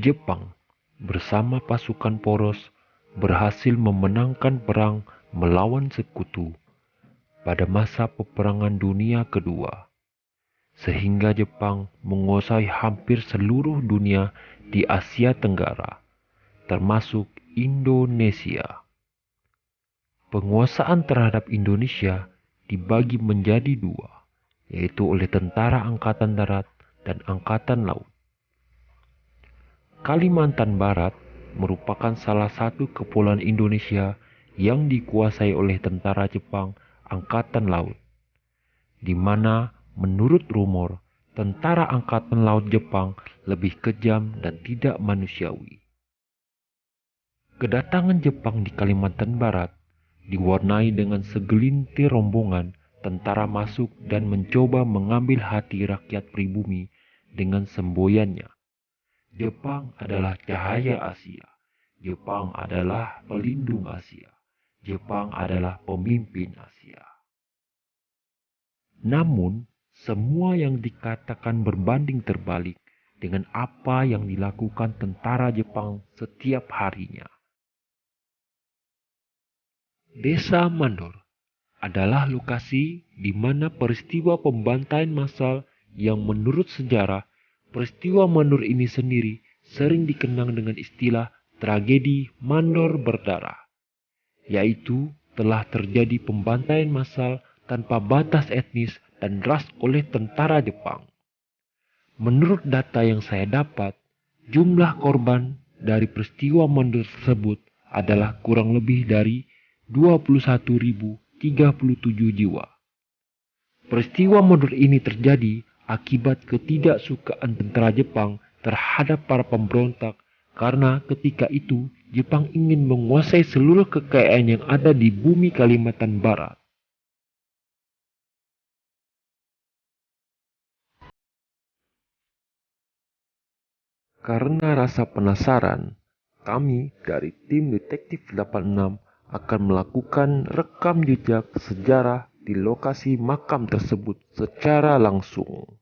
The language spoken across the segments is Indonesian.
Jepang bersama pasukan poros berhasil memenangkan perang melawan sekutu pada masa Peperangan Dunia Kedua, sehingga Jepang menguasai hampir seluruh dunia di Asia Tenggara, termasuk Indonesia. Penguasaan terhadap Indonesia dibagi menjadi dua, yaitu oleh Tentara Angkatan Darat dan Angkatan Laut. Kalimantan Barat merupakan salah satu kepulauan Indonesia yang dikuasai oleh tentara Jepang Angkatan Laut, di mana menurut rumor tentara Angkatan Laut Jepang lebih kejam dan tidak manusiawi. Kedatangan Jepang di Kalimantan Barat diwarnai dengan segelintir rombongan tentara masuk dan mencoba mengambil hati rakyat pribumi dengan semboyannya. Jepang adalah cahaya Asia. Jepang adalah pelindung Asia. Jepang adalah pemimpin Asia. Namun, semua yang dikatakan berbanding terbalik dengan apa yang dilakukan tentara Jepang setiap harinya. Desa Mandor adalah lokasi di mana peristiwa pembantaian massal yang menurut sejarah peristiwa Mandor ini sendiri sering dikenang dengan istilah tragedi Mandor berdarah, yaitu telah terjadi pembantaian massal tanpa batas etnis dan ras oleh tentara Jepang. Menurut data yang saya dapat, jumlah korban dari peristiwa Mandor tersebut adalah kurang lebih dari 21.037 jiwa. Peristiwa Mandor ini terjadi akibat ketidaksukaan tentara Jepang terhadap para pemberontak karena ketika itu Jepang ingin menguasai seluruh kekayaan yang ada di bumi Kalimantan Barat. Karena rasa penasaran, kami dari tim Detektif 86 akan melakukan rekam jejak sejarah di lokasi makam tersebut secara langsung.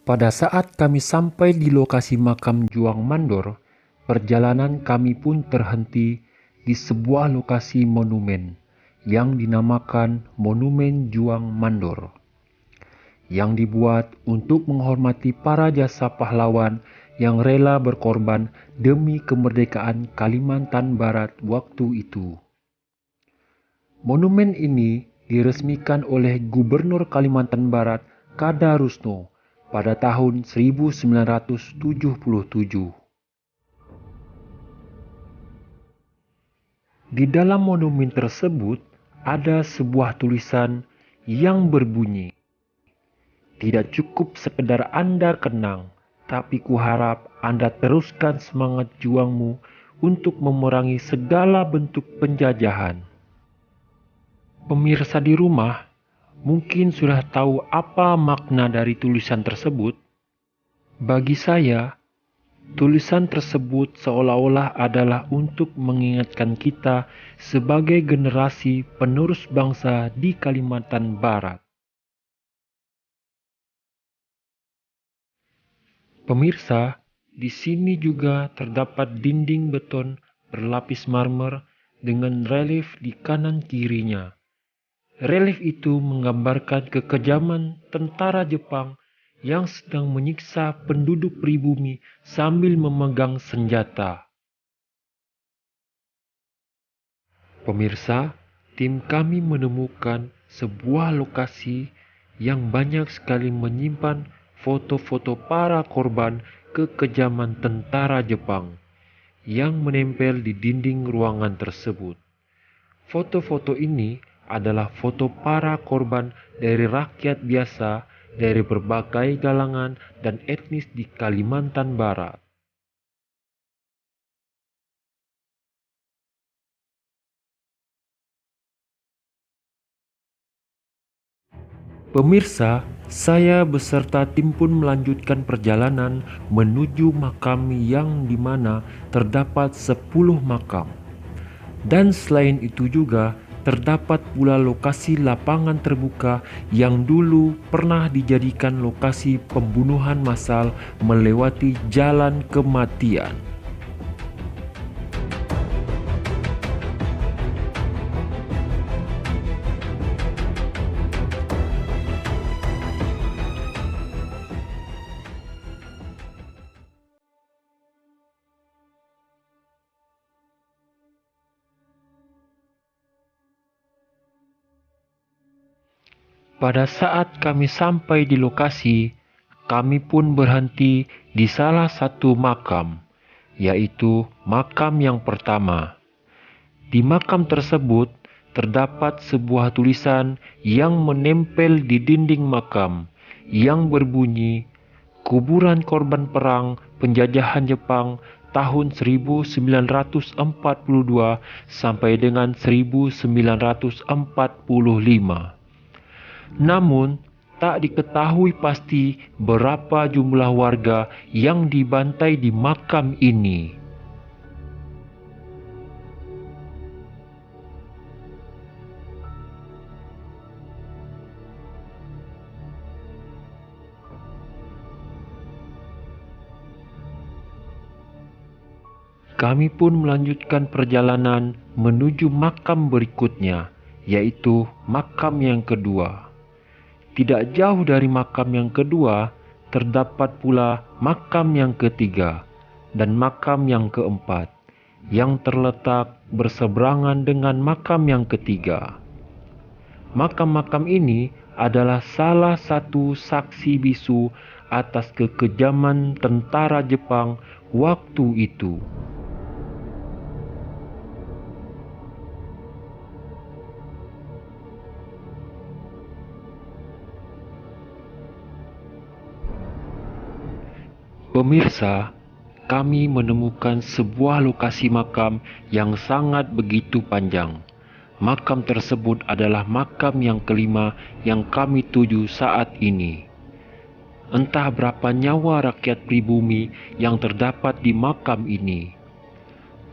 Pada saat kami sampai di lokasi makam Juang Mandor, perjalanan kami pun terhenti di sebuah lokasi monumen yang dinamakan Monumen Juang Mandor, yang dibuat untuk menghormati para jasa pahlawan yang rela berkorban demi kemerdekaan Kalimantan Barat waktu itu. Monumen ini diresmikan oleh Gubernur Kalimantan Barat Kada Rusno pada tahun 1977. Di dalam monumen tersebut ada sebuah tulisan yang berbunyi, "Tidak cukup sekedar Anda kenang, tapi kuharap Anda teruskan semangat juangmu untuk memerangi segala bentuk penjajahan." Pemirsa di rumah mungkin sudah tahu apa makna dari tulisan tersebut. Bagi saya, tulisan tersebut seolah-olah adalah untuk mengingatkan kita sebagai generasi penerus bangsa di Kalimantan Barat. Pemirsa, di sini juga terdapat dinding beton berlapis marmer dengan relief di kanan kirinya. Relief itu menggambarkan kekejaman tentara Jepang yang sedang menyiksa penduduk pribumi sambil memegang senjata. Pemirsa, tim kami menemukan sebuah lokasi yang banyak sekali menyimpan foto-foto para korban kekejaman tentara Jepang yang menempel di dinding ruangan tersebut. Foto-foto ini adalah foto para korban dari rakyat biasa dari berbagai kalangan dan etnis di Kalimantan Barat. Pemirsa, saya beserta tim pun melanjutkan perjalanan menuju makam yang dimana terdapat 10 makam. Dan selain itu juga terdapat pula lokasi lapangan terbuka yang dulu pernah dijadikan lokasi pembunuhan massal melewati jalan kematian. Pada saat kami sampai di lokasi, kami pun berhenti di salah satu makam, yaitu makam yang pertama. Di makam tersebut terdapat sebuah tulisan yang menempel di dinding makam yang berbunyi, "Kuburan korban perang penjajahan Jepang tahun 1942 sampai dengan 1945. Namun, tak diketahui pasti berapa jumlah warga yang dibantai di makam ini. Kami pun melanjutkan perjalanan menuju makam berikutnya, yaitu makam yang kedua. Tidak jauh dari makam yang kedua, terdapat pula makam yang ketiga dan makam yang keempat, yang terletak berseberangan dengan makam yang ketiga. Makam-makam ini adalah salah satu saksi bisu atas kekejaman tentara Jepang waktu itu. Pemirsa, kami menemukan sebuah lokasi makam yang sangat begitu panjang. Makam tersebut adalah makam yang kelima yang kami tuju saat ini. Entah berapa nyawa rakyat pribumi yang terdapat di makam ini.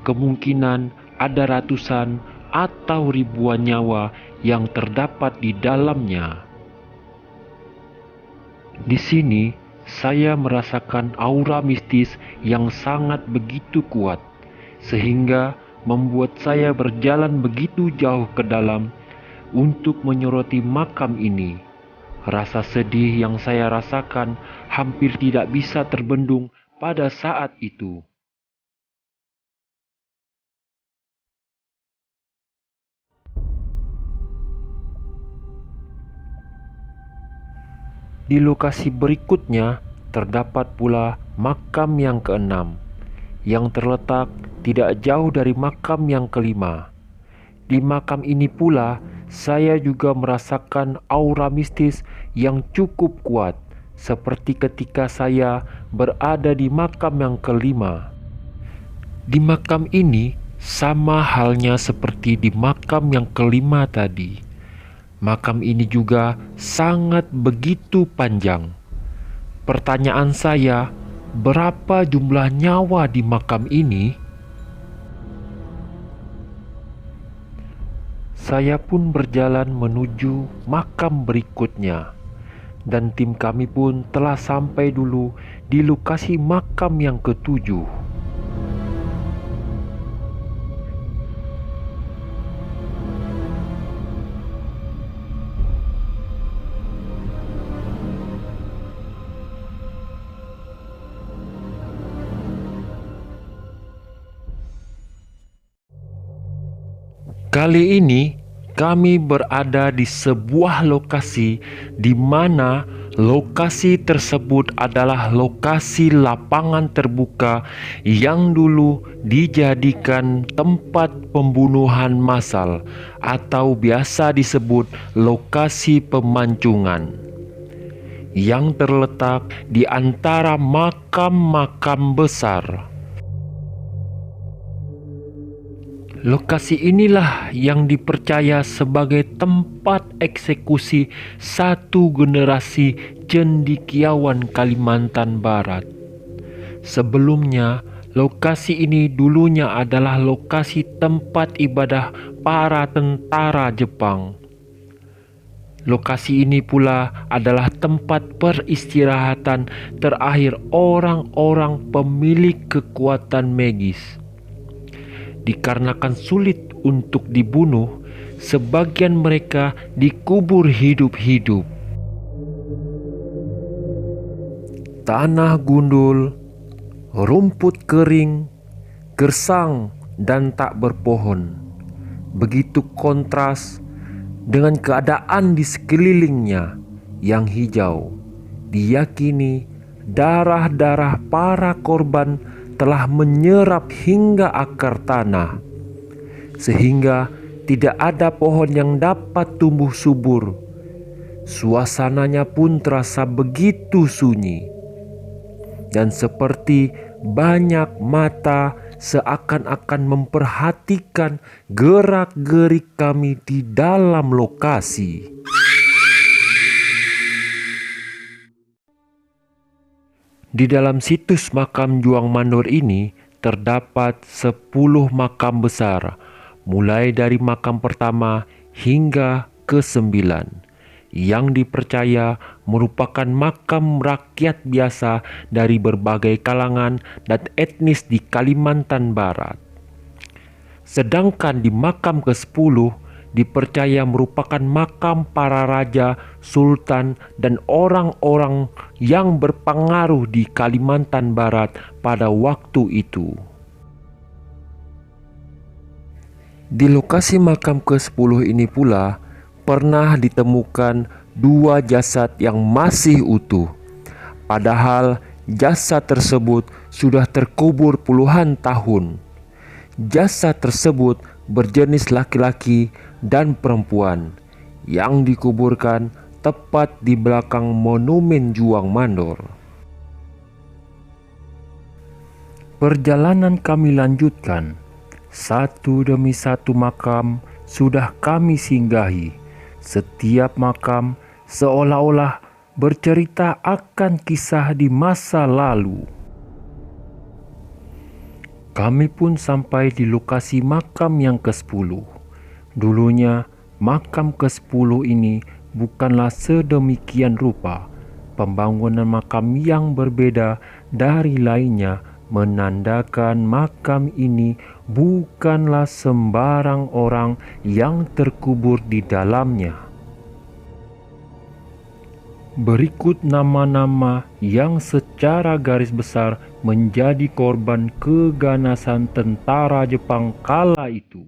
Kemungkinan ada ratusan atau ribuan nyawa yang terdapat di dalamnya. Di sini, saya merasakan aura mistis yang sangat begitu kuat, sehingga membuat saya berjalan begitu jauh ke dalam untuk menyoroti makam ini. Rasa sedih yang saya rasakan hampir tidak bisa terbendung pada saat itu. Di lokasi berikutnya terdapat pula makam yang keenam, yang terletak tidak jauh dari makam yang kelima. Di makam ini pula saya juga merasakan aura mistis yang cukup kuat, seperti ketika saya berada di makam yang kelima. Di makam ini sama halnya seperti di makam yang kelima tadi. Makam ini juga sangat begitu panjang. Pertanyaan saya, berapa jumlah nyawa di makam ini? Saya pun berjalan menuju makam berikutnya, dan tim kami pun telah sampai dulu di lokasi makam yang ketujuh. Kali ini kami berada di sebuah lokasi di mana lokasi tersebut adalah lokasi lapangan terbuka yang dulu dijadikan tempat pembunuhan massal atau biasa disebut lokasi pemancungan yang terletak di antara makam-makam besar. Lokasi inilah yang dipercaya sebagai tempat eksekusi satu generasi cendekiawan Kalimantan Barat. Sebelumnya, lokasi ini dulunya adalah lokasi tempat ibadah para tentara Jepang. Lokasi ini pula adalah tempat peristirahatan terakhir orang-orang pemilik kekuatan magis. Dikarenakan sulit untuk dibunuh, sebagian mereka dikubur hidup-hidup. Tanah gundul, rumput kering, gersang, dan tak berpohon. Begitu kontras dengan keadaan di sekelilingnya yang hijau. Diyakini darah-darah para korban telah menyerap hingga akar tanah, sehingga tidak ada pohon yang dapat tumbuh subur. Suasananya pun terasa begitu sunyi, dan seperti banyak mata seakan-akan memperhatikan gerak-gerik kami di dalam lokasi. Di dalam situs makam Juang Mandor ini terdapat 10 makam besar, mulai dari makam pertama hingga ke-9, yang dipercaya merupakan makam rakyat biasa dari berbagai kalangan dan etnis di Kalimantan Barat. Sedangkan di makam ke-10 dipercaya merupakan makam para raja, sultan, dan orang-orang yang berpengaruh di Kalimantan Barat pada waktu itu. Di lokasi makam ke-10 ini pula pernah ditemukan 2 jasad yang masih utuh. Padahal jasad tersebut sudah terkubur puluhan tahun. Jasad tersebut berjenis laki-laki dan perempuan yang dikuburkan tepat di belakang monumen Juang Mandor. Perjalanan kami lanjutkan. Satu demi satu makam sudah kami singgahi. Setiap makam seolah-olah bercerita akan kisah di masa lalu. Kami pun sampai di lokasi makam yang ke-10. Dulunya, makam ke-10 ini bukanlah sedemikian rupa. Pembangunan makam yang berbeda dari lainnya menandakan makam ini bukanlah sembarang orang yang terkubur di dalamnya. Berikut nama-nama yang secara garis besar menjadi korban keganasan tentara Jepang kala itu.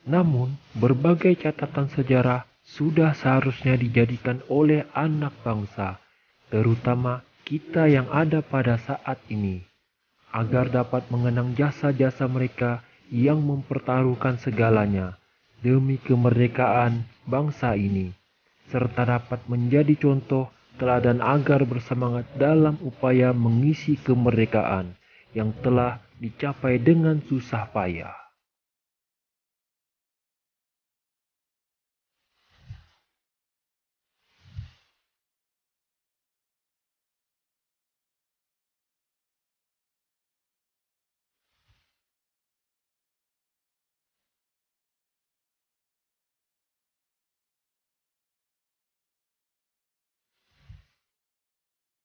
Namun, berbagai catatan sejarah sudah seharusnya dijadikan oleh anak bangsa, terutama kita yang ada pada saat ini, agar dapat mengenang jasa-jasa mereka yang mempertaruhkan segalanya demi kemerdekaan bangsa ini, serta dapat menjadi contoh teladan agar bersemangat dalam upaya mengisi kemerdekaan yang telah dicapai dengan susah payah.